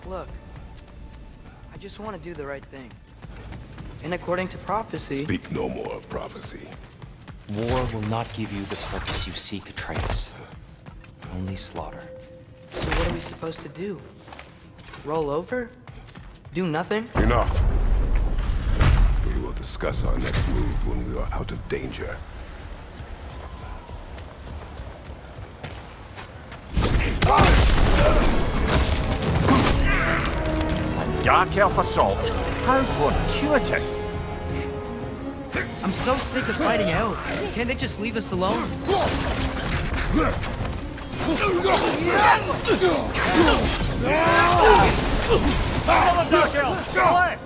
Look, I just want to do the right thing. And according to prophecy... Speak no more of prophecy. War will not give you the purpose you seek, Atreus. Only slaughter. So what are we supposed to do? Roll over? Do nothing? Enough. We will discuss our next move when we are out of danger. A dark elf assault? How fortuitous! I'm so sick of fighting out. Can't they just leave us alone? Follow dark elf! Play!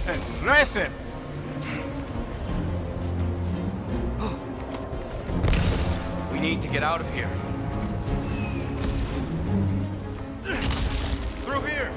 Impressive! We need to get out of here. Through here!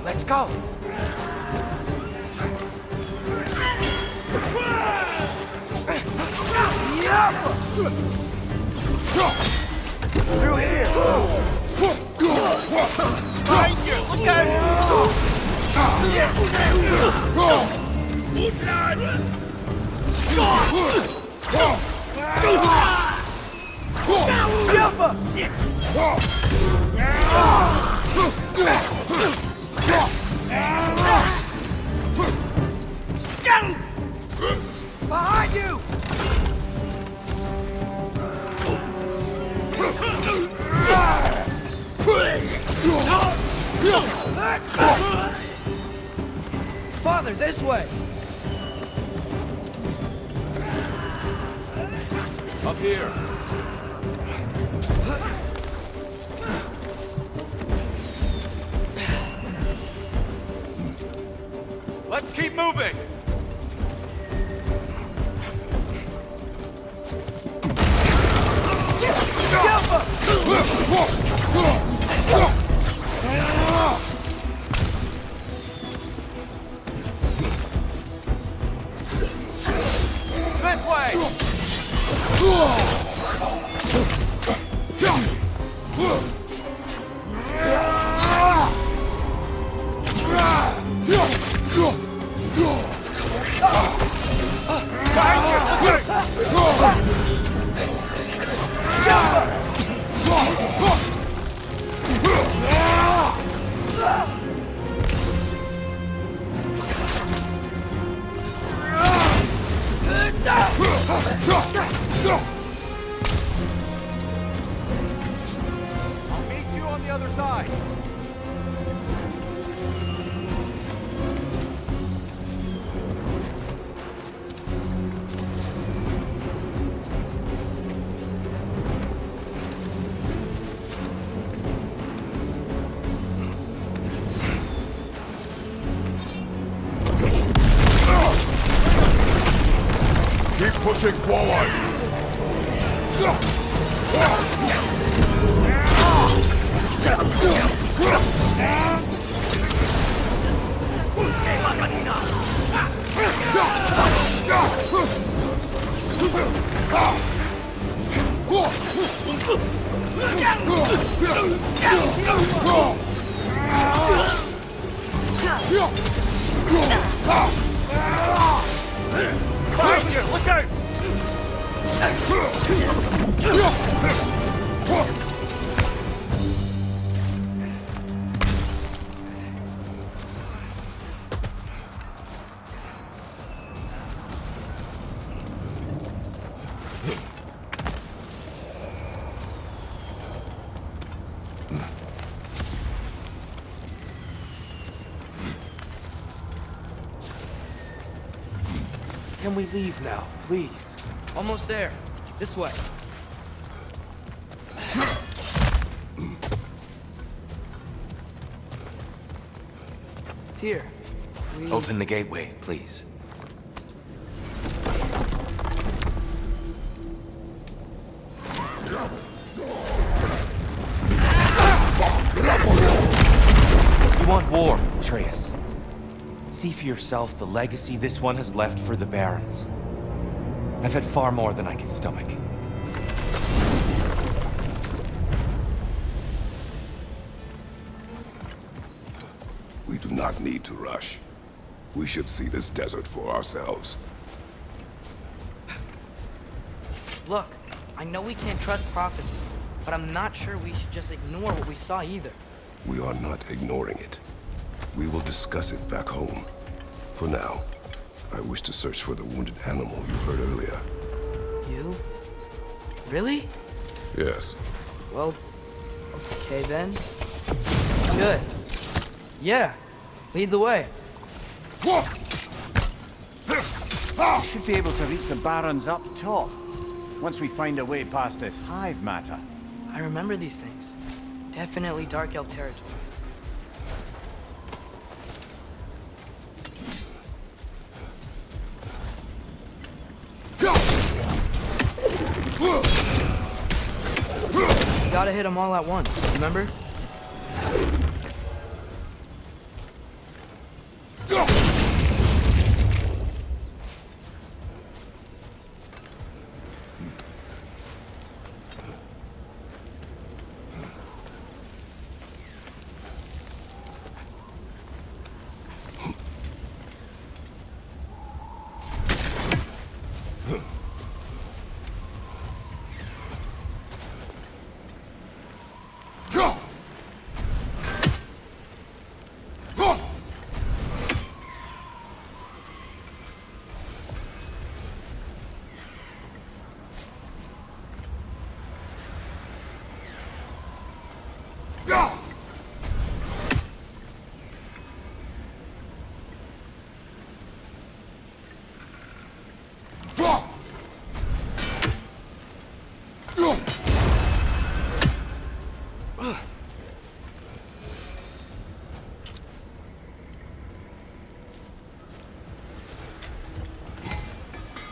Let's go! Through here! Behind you! Look out! Behind you! Father, this way! Up here! Let's keep moving! This way! I'll meet you on the other side. Keep pushing forward! Behind you! Look out! Can we leave now, please? Almost there. This way. Here. Open the gateway, please. You want war, Atreus. See for yourself the legacy this one has left for the Barons. I've had far more than I can stomach. We do not need to rush. We should see this desert for ourselves. Look, I know we can't trust prophecy, but I'm not sure we should just ignore what we saw either. We are not ignoring it. We will discuss it back home. For now, I wish to search for the wounded animal you heard earlier. You? Really? Yes. Well, okay then. Good. Yeah, lead the way. You should be able to reach the Barons up top, once we find a way past this hive matter. I remember these things. Definitely Dark Elf territory. You gotta hit them all at once, remember?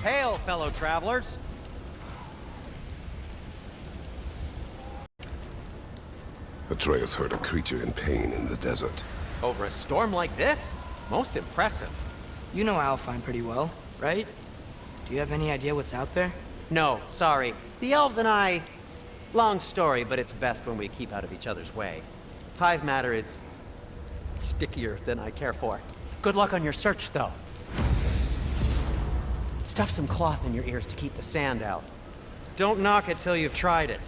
Hail, fellow travelers! Atreus heard a creature in pain in the desert. Over a storm like this? Most impressive. You know Alfheim pretty well, right? Do you have any idea what's out there? No, sorry. The elves and I... Long story, but it's best when we keep out of each other's way. Hive matter is... stickier than I care for. Good luck on your search, though. Stuff some cloth in your ears to keep the sand out. Don't knock it till you've tried it.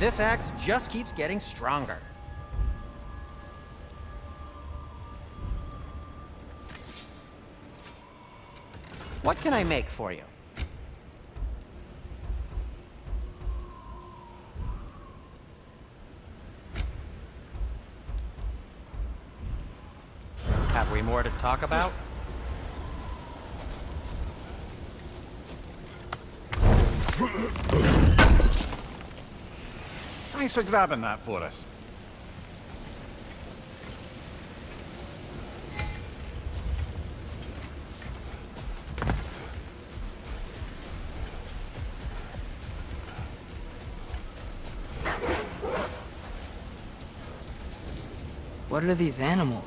This axe just keeps getting stronger. What can I make for you? Have we more to talk about? Thanks for grabbing that for us. What are these animals?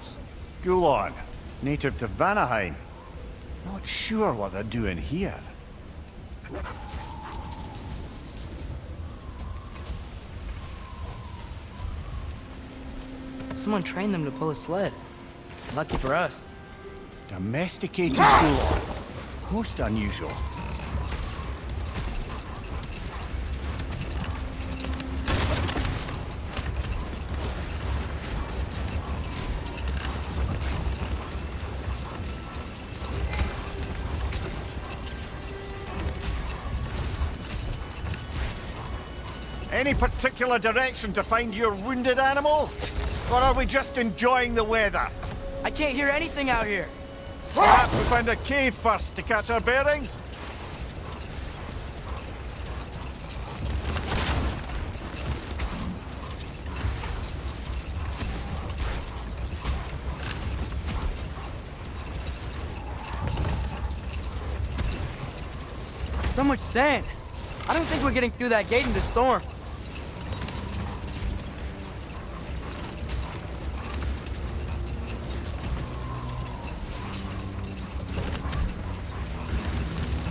Go on. native to Vanaheim. Not sure what they're doing here. Someone trained them to pull a sled. Lucky for us. Domesticated bull. Most unusual. Any particular direction to find your wounded animal? Or are we just enjoying the weather? I can't hear anything out here. Perhaps we find a cave first to catch our bearings? So much sand. I don't think we're getting through that gate in the storm.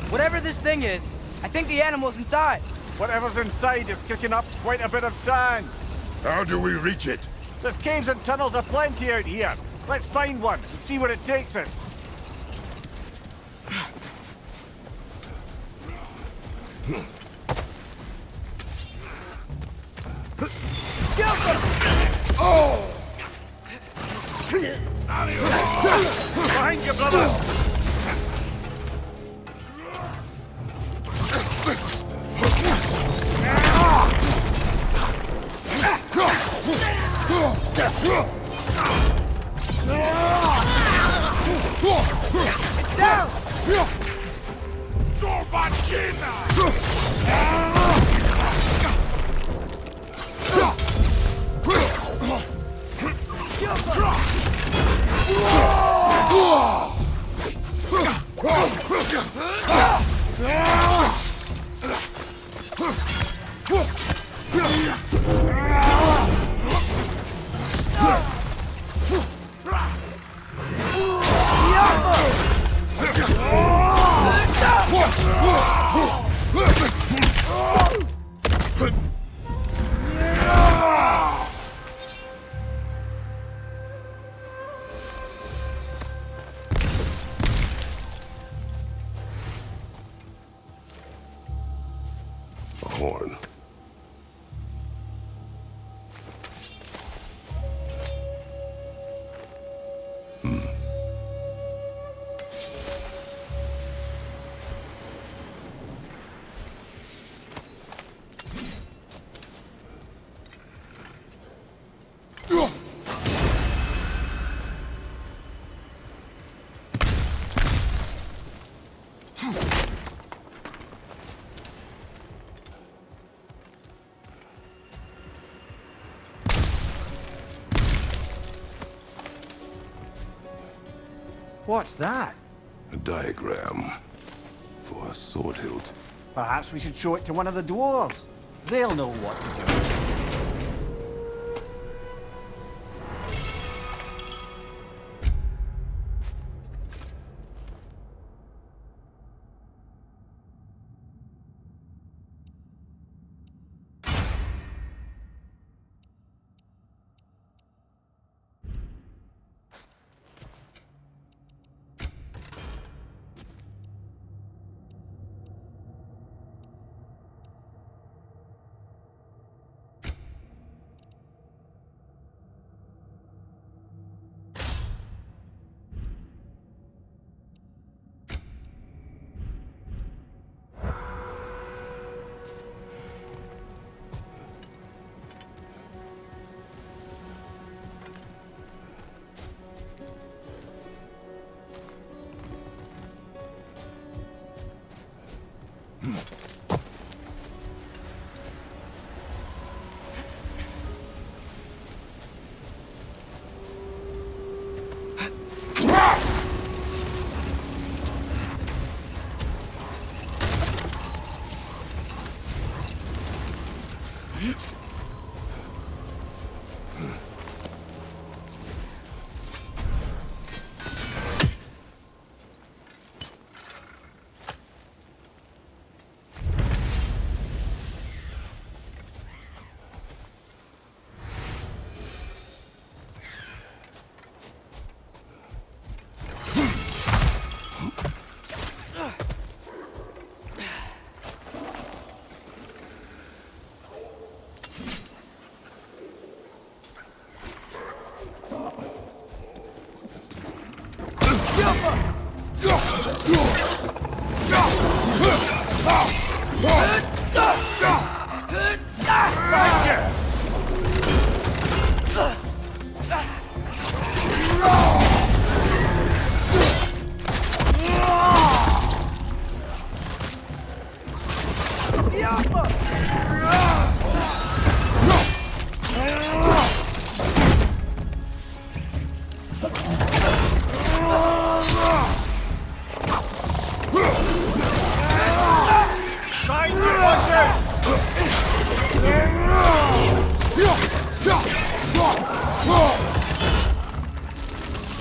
Whatever this thing is, I think the animal's inside. Whatever's inside is kicking up quite a bit of sand. How do we reach it? There's caves and tunnels aplenty out here. Let's find one and see where it takes us. Behind you, brother! A horn. What's that? A diagram for a sword hilt. Perhaps we should show it to one of the dwarves. They'll know what to do.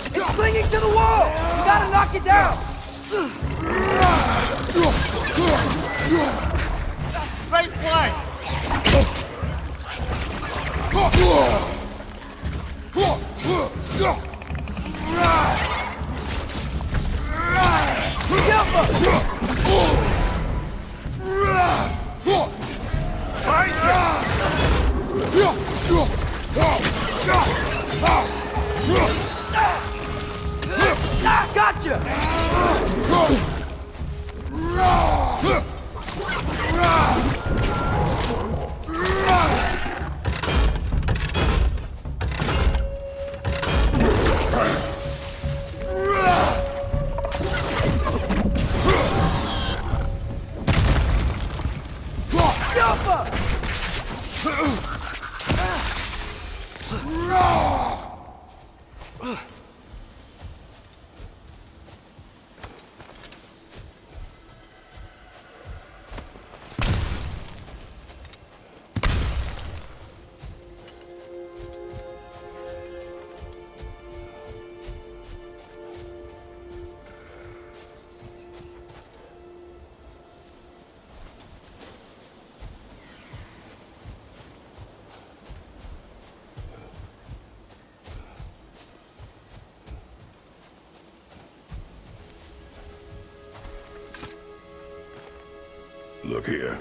It's clinging to the wall! You gotta knock it down! Right flank! Gotcha! Look here.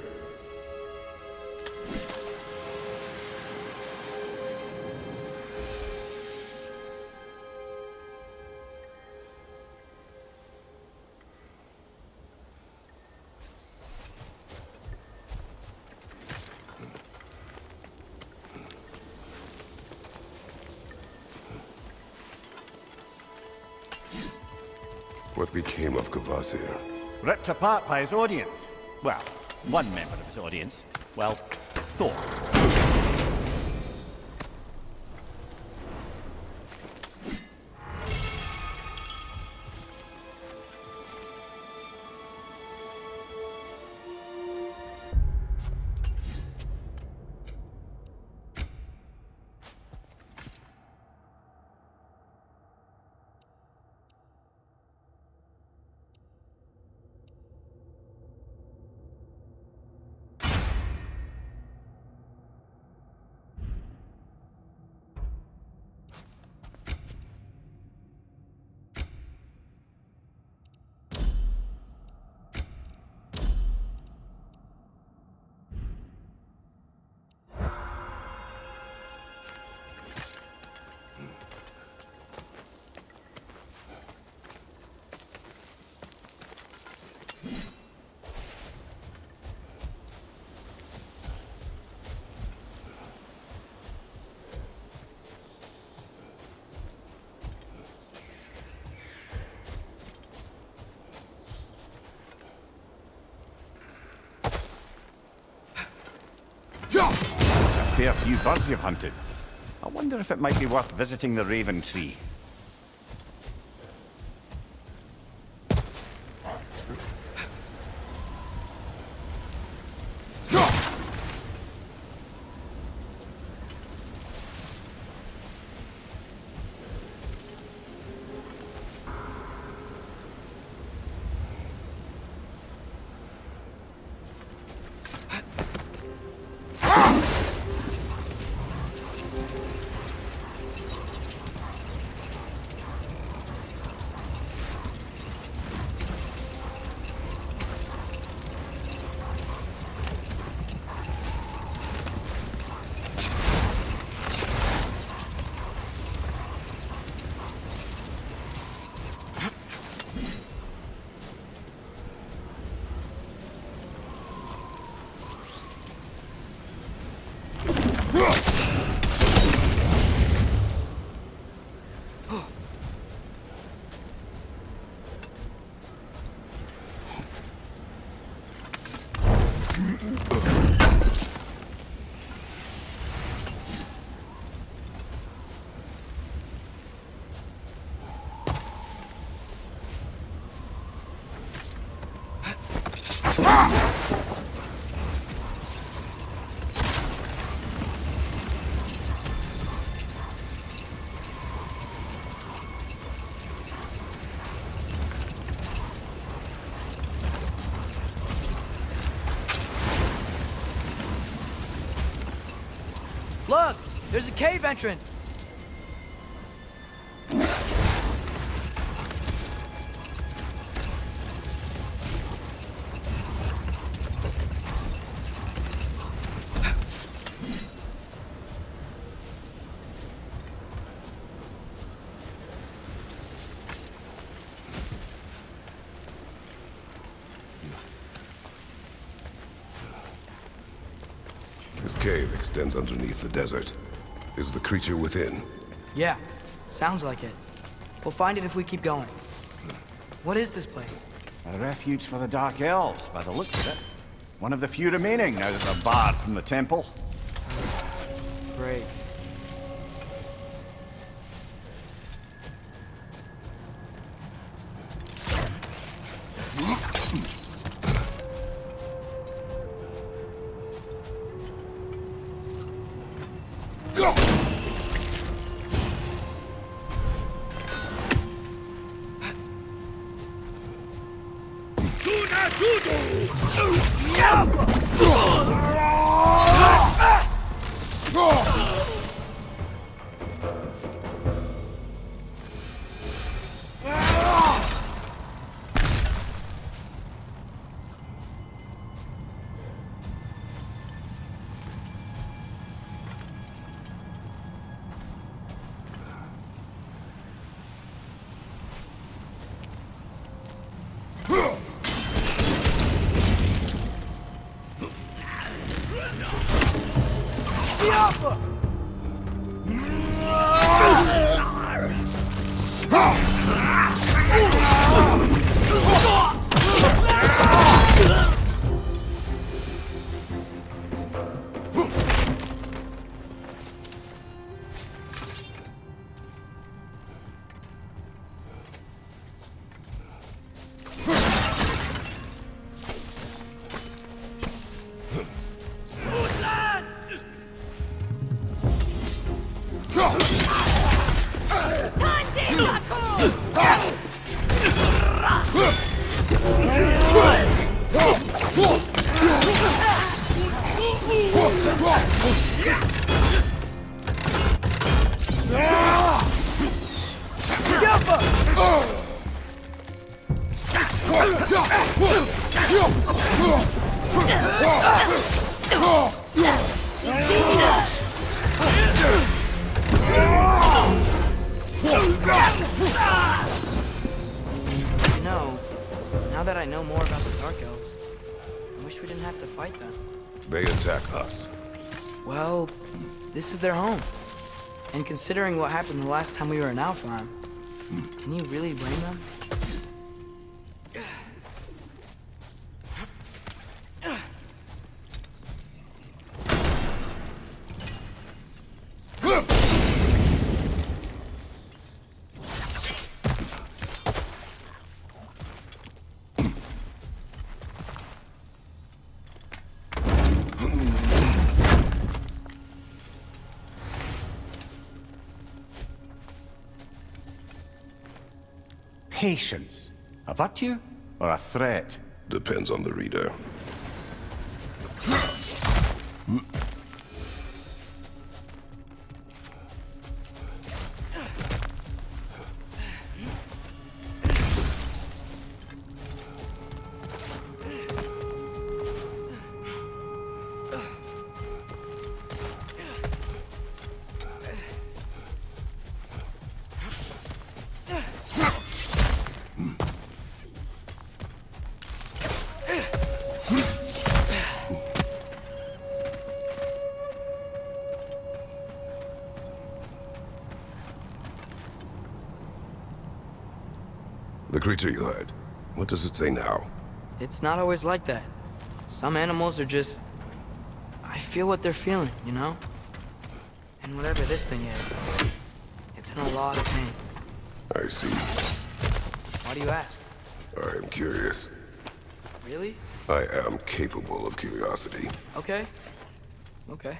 What became of Kvasir? Ripped apart by his audience. Well, one member of his audience. Well, Thor. That's a fair few birds you've hunted. I wonder if it might be worth visiting the Raven Tree. Look! There's a cave entrance! This cave extends underneath the desert. Is the creature within? Yeah, sounds like it. We'll find it if we keep going. What is this place? A refuge for the Dark Elves, by the looks of it. One of the few remaining now that they're barred from the temple. Great. Now that I know more about the Dark Elves, I wish we didn't have to fight them. They attack us. Well, this is their home. And considering what happened the last time we were in Alfheim, can you really blame them? Patience. A virtue or a threat? Depends on the reader. The creature you heard, what does it say now? It's not always like that. Some animals are just... I feel what they're feeling, you know? And whatever this thing is, it's in a lot of pain. I see. Why do you ask? I am curious. Really? I am capable of curiosity. Okay. Okay.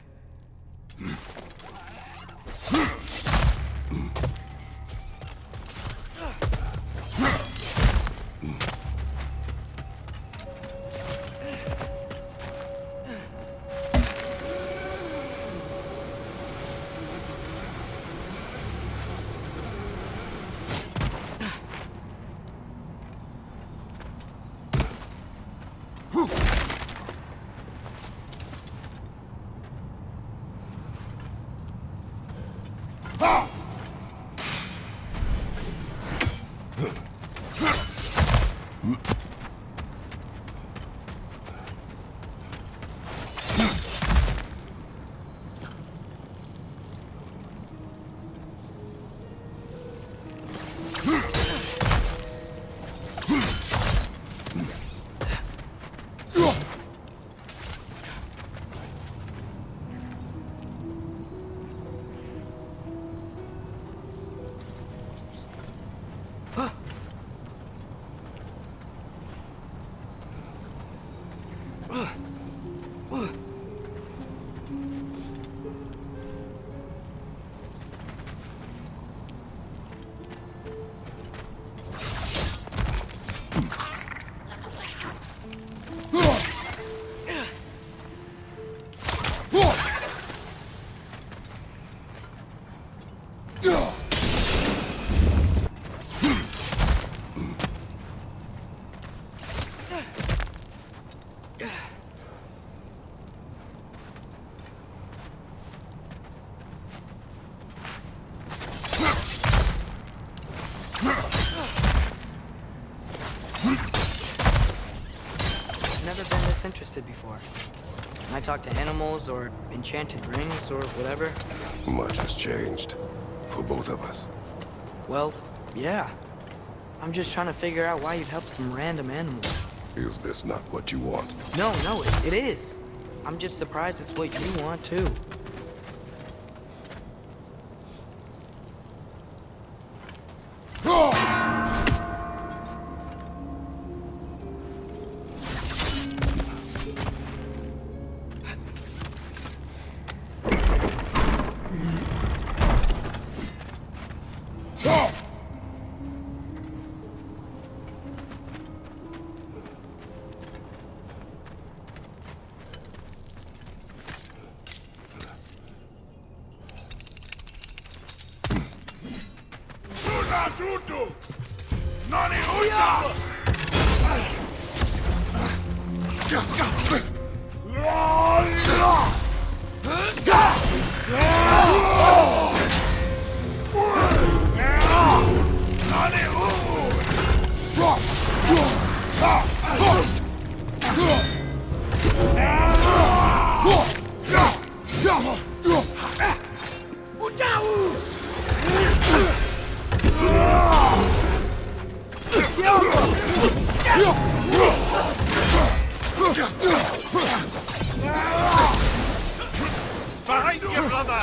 Interested before. When I talk to animals or enchanted rings or whatever. Much has changed. For both of us. Well, yeah. I'm just trying to figure out why you'd help some random animal. Is this not what you want? No, it is. I'm just surprised it's what you want too. Behind you, brother!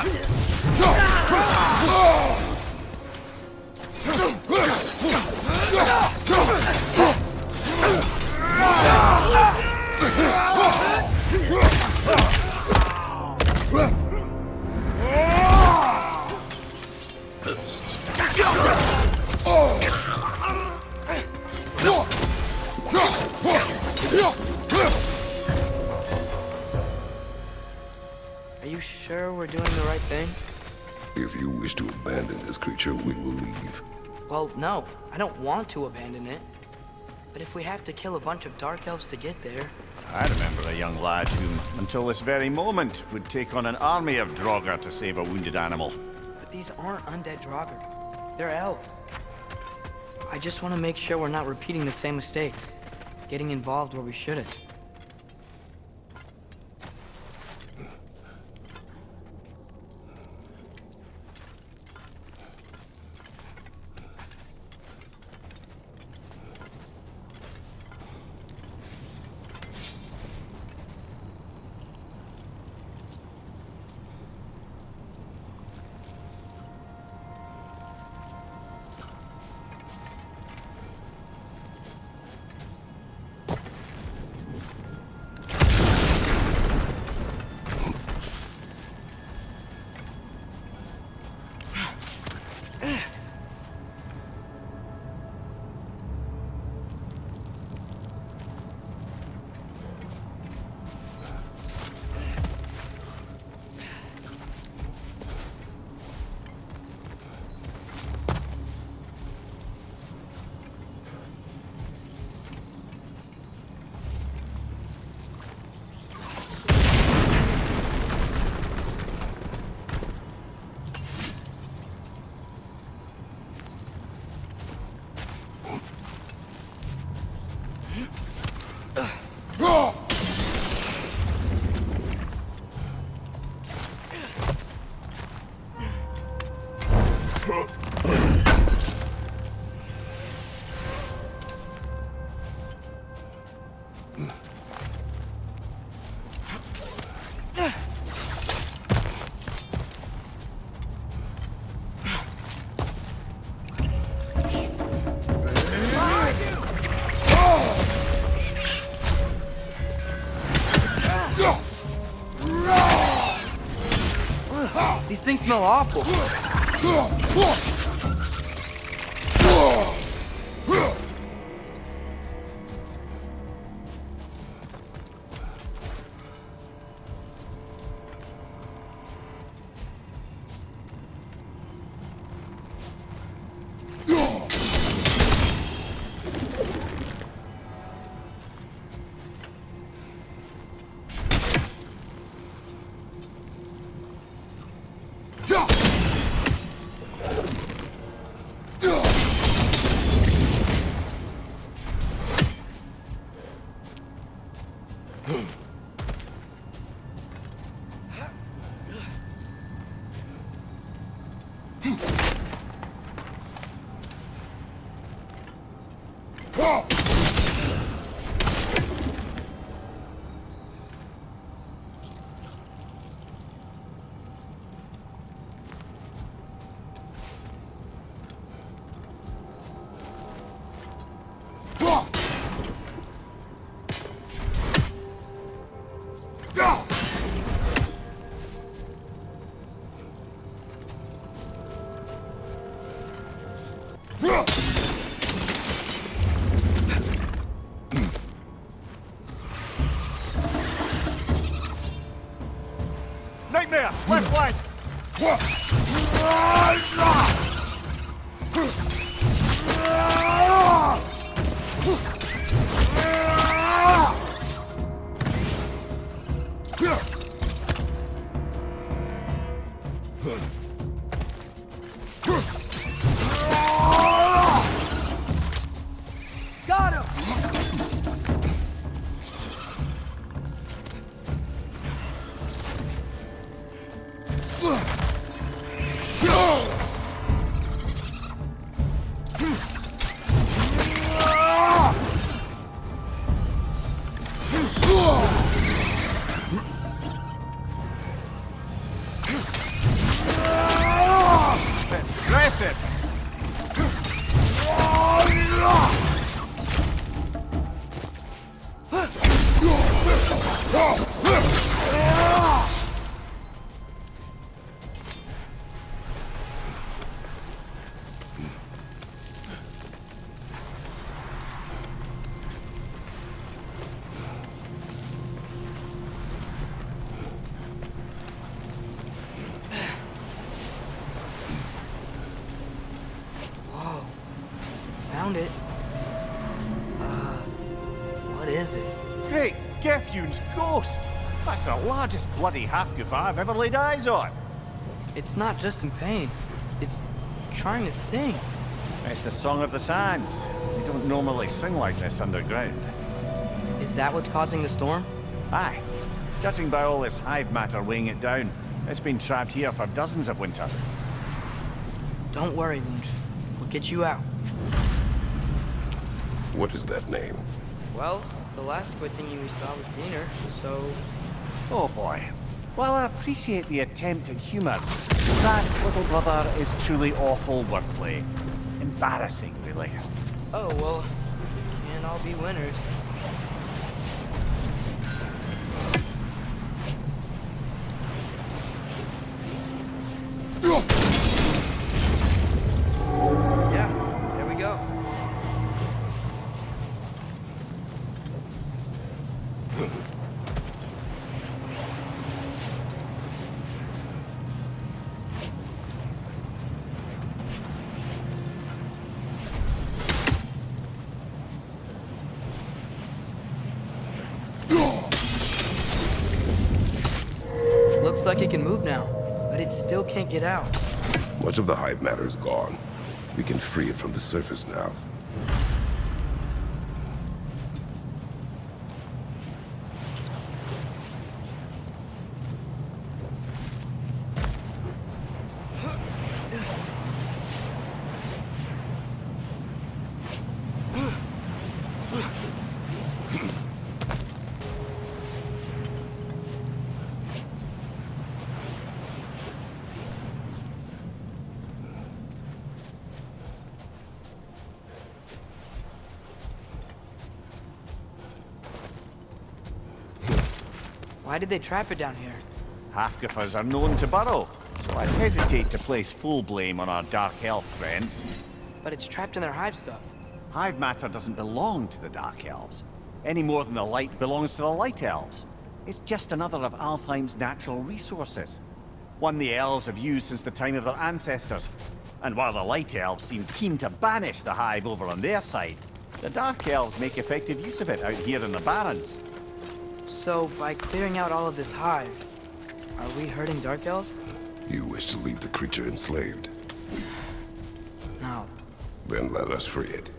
Are you sure we're doing the right thing? If you wish to abandon this creature, we will leave. Well, no. I don't want to abandon it. But if we have to kill a bunch of dark elves to get there... I remember a young lad who, until this very moment, would take on an army of Draugr to save a wounded animal. But these aren't undead Draugr. They're elves. I just want to make sure we're not repeating the same mistakes. Getting involved where we shouldn't. These things smell awful. Nightmare! Left flank! Got him! Aggressive! Found it. What is it? Great, Gefyun's ghost! That's the largest bloody half-goof I've ever laid eyes on. It's not just in pain. It's trying to sing. It's the Song of the Sands. You don't normally sing like this underground. Is that what's causing the storm? Aye. Judging by all this hive matter weighing it down, it's been trapped here for dozens of winters. Don't worry, Lunch. We'll get you out. What is that name? Well, the last squid thingy we saw was Diener, so... Oh boy. While I appreciate the attempt at humor, that, little brother, is truly awful wordplay. Embarrassing, really. Oh, well, we can't all be winners. Yeah, there we go. Looks like it can move now, but it still can't get out. Much of the hive matter is gone. We can free it from the surface now. Why did they trap it down here? Half-goofers are known to burrow, so I hesitate to place full blame on our Dark Elf friends. But it's trapped in their hive stuff. Hive matter doesn't belong to the Dark Elves, any more than the light belongs to the Light Elves. It's just another of Alfheim's natural resources. One the elves have used since the time of their ancestors. And while the Light Elves seem keen to banish the hive over on their side, the Dark Elves make effective use of it out here in the Barrens. So, by clearing out all of this hive, are we hurting Dark Elves? You wish to leave the creature enslaved? No. Then let us free it.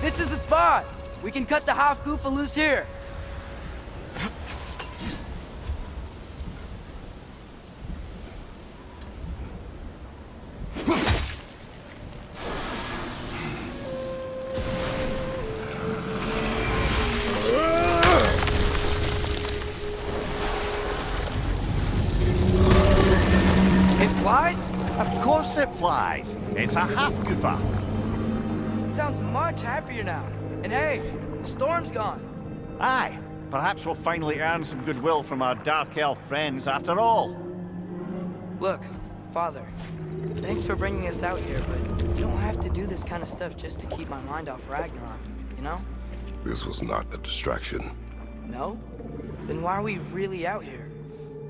This is the spot! We can cut the half goofa loose here! It flies? Of course it flies. It's a half-goofa. Sounds much happier now. And hey, the storm's gone. Aye, perhaps we'll finally earn some goodwill from our Dark Elf friends after all. Look, Father, thanks for bringing us out here, but you don't have to do this kind of stuff just to keep my mind off Ragnarok, you know? This was not a distraction. No? Then why are we really out here?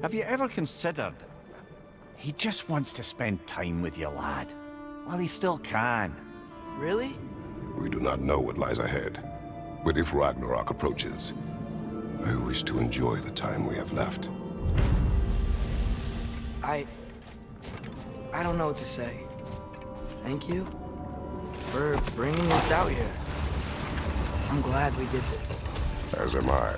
Have you ever considered... He just wants to spend time with you, lad. While he still can. Really? We do not know what lies ahead. But if Ragnarok approaches, I wish to enjoy the time we have left. I don't know what to say. Thank you for bringing us out here. I'm glad we did this. As am I.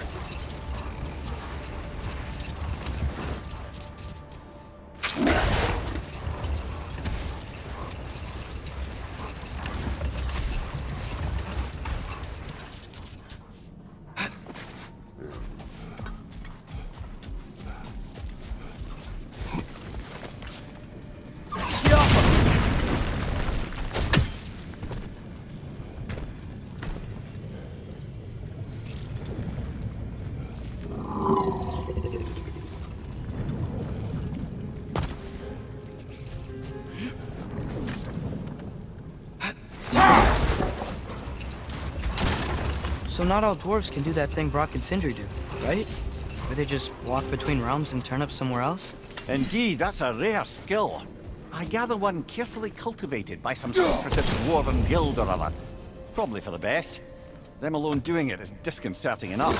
So not all dwarves can do that thing Brock and Sindri do, right? Where they just walk between realms and turn up somewhere else? Indeed, that's a rare skill. I gather one carefully cultivated by some secretive dwarven guild or other. Probably for the best. Them alone doing it is disconcerting enough.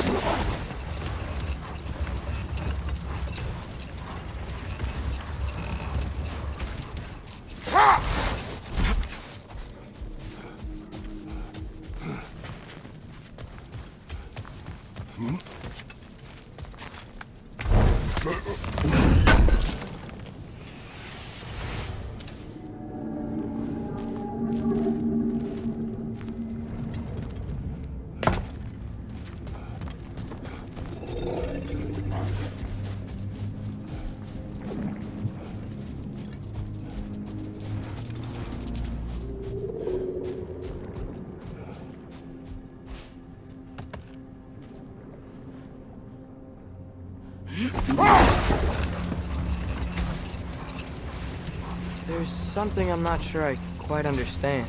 There's something I'm not sure I quite understand.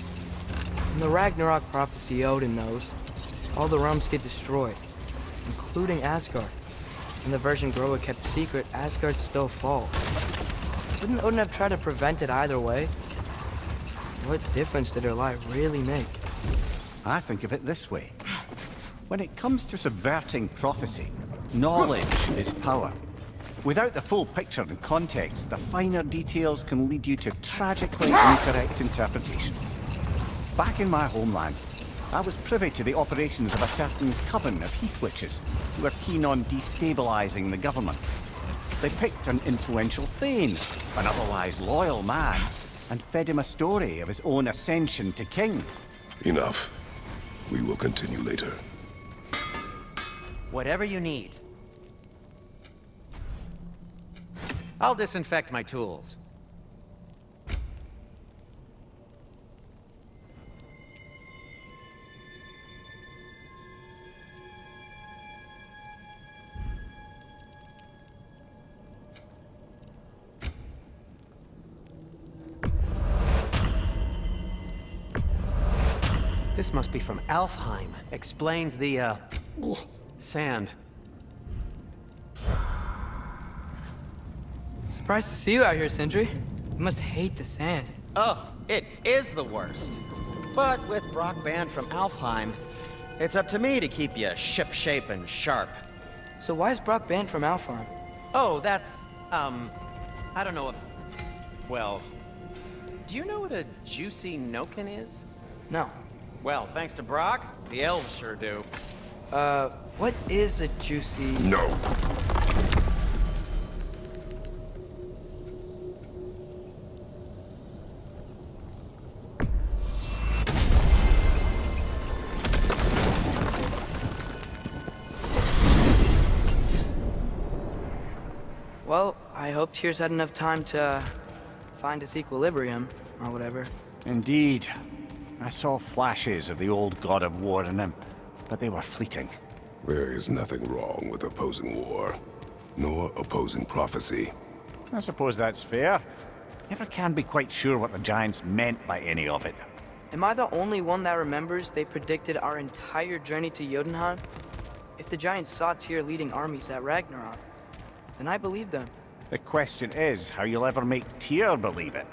In the Ragnarok prophecy Odin knows, all the realms get destroyed, including Asgard. and the version Groa kept secret, Asgard still falls. Wouldn't Odin have tried to prevent it either way? What difference did her lie really make? I think of it this way. When it comes to subverting prophecy, knowledge is power. Without the full picture and context, the finer details can lead you to tragically incorrect interpretations. Back in my homeland, I was privy to the operations of a certain coven of heath witches who were keen on destabilizing the government. They picked an influential Thane, an otherwise loyal man, and fed him a story of his own ascension to king. Enough. We will continue later. Whatever you need. I'll disinfect my tools. This must be from Alfheim. Explains the, sand. Surprised to see you out here, Sindri. You must hate the sand. Oh, it is the worst. But with Brock banned from Alfheim, it's up to me to keep you shipshape and sharp. So why is Brock banned from Alfheim? Oh, that's, I don't know if... Well, do you know what a juicy Noken is? No. Well, thanks to Brock, the elves sure do. What is a juicy... No. Well, I hope Tyr's had enough time to find its equilibrium, or whatever. Indeed. I saw flashes of the old God of War in him, but they were fleeting. There is nothing wrong with opposing war, nor opposing prophecy. I suppose that's fair. Never can be quite sure what the Giants meant by any of it. Am I the only one that remembers they predicted our entire journey to Jotunheim? If the Giants saw Tyr leading armies at Ragnarok, then I believe them. The question is how you'll ever make Tyr believe it.